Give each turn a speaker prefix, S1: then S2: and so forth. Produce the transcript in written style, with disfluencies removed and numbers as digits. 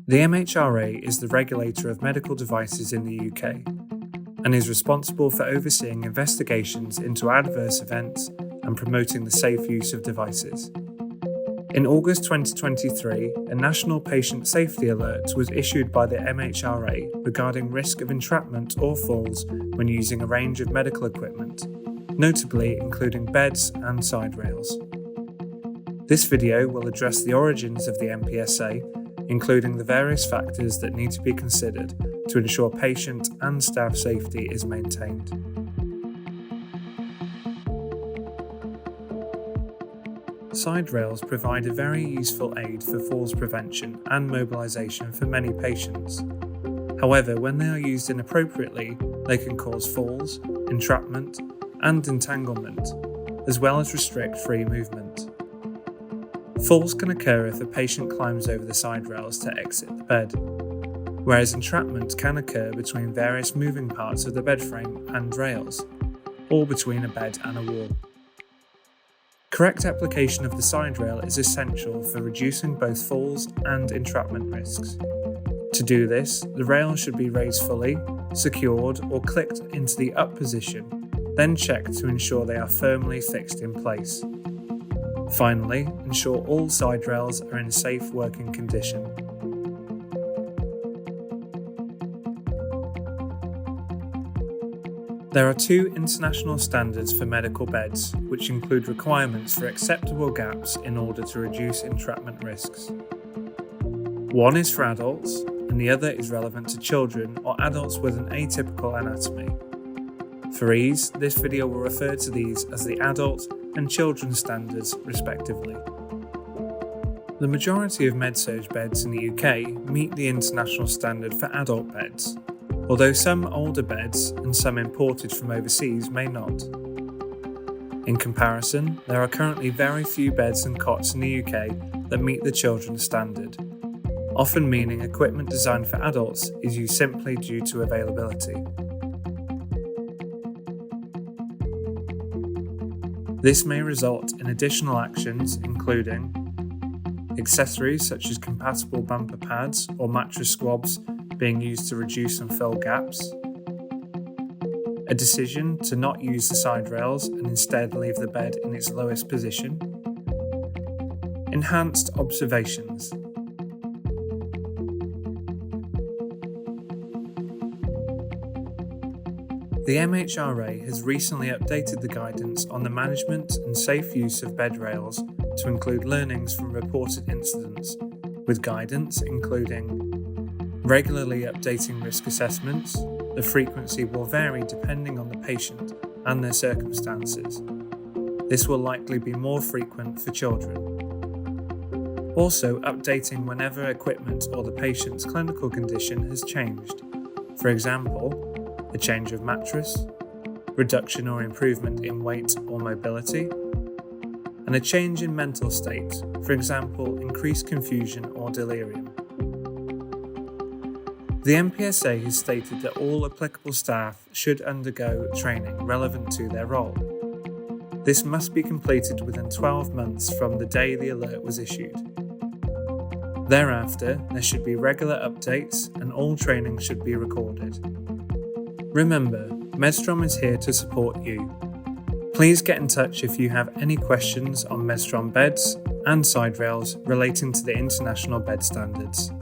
S1: The MHRA is the regulator of medical devices in the UK and is responsible for overseeing investigations into adverse events and promoting the safe use of devices. In August 2023, a national patient safety alert was issued by the MHRA regarding risk of entrapment or falls when using a range of medical equipment, notably including beds and side rails. This video will address the origins of the NPSA, including the various factors that need to be considered to ensure patient and staff safety is maintained. Side rails provide a very useful aid for falls prevention and mobilisation for many patients. However, when they are used inappropriately, they can cause falls, entrapment, and entanglement, as well as restrict free movement. Falls can occur if a patient climbs over the side rails to exit the bed, whereas entrapment can occur between various moving parts of the bed frame and rails, or between a bed and a wall. Correct application of the side rail is essential for reducing both falls and entrapment risks. To do this, the rail should be raised fully, secured or clicked into the up position, then checked to ensure they are firmly fixed in place. Finally, ensure all side rails are in safe working condition. There are two international standards for medical beds, which include requirements for acceptable gaps in order to reduce entrapment risks. One is for adults, and the other is relevant to children or adults with an atypical anatomy. For ease, this video will refer to these as the adult and children's standards, respectively. The majority of med-surg beds in the UK meet the international standard for adult beds, although some older beds and some imported from overseas may not. In comparison, there are currently very few beds and cots in the UK that meet the children's standard, often meaning equipment designed for adults is used simply due to availability. This may result in additional actions including accessories such as compatible bumper pads or mattress squabs being used to reduce and fill gaps, a decision to not use the side rails and instead leave the bed in its lowest position, enhanced observations. The MHRA has recently updated the guidance on the management and safe use of bed rails to include learnings from reported incidents, with guidance including regularly updating risk assessments. The frequency will vary depending on the patient and their circumstances. This will likely be more frequent for children. Also, updating whenever equipment or the patient's clinical condition has changed. For example, a change of mattress, reduction or improvement in weight or mobility, and a change in mental state, for example, increased confusion or delirium. The NPSA has stated that all applicable staff should undergo training relevant to their role. This must be completed within 12 months from the day the alert was issued. Thereafter, there should be regular updates and all training should be recorded. Remember, Medstrom is here to support you. Please get in touch if you have any questions on Medstrom beds and side rails relating to the international bed standards.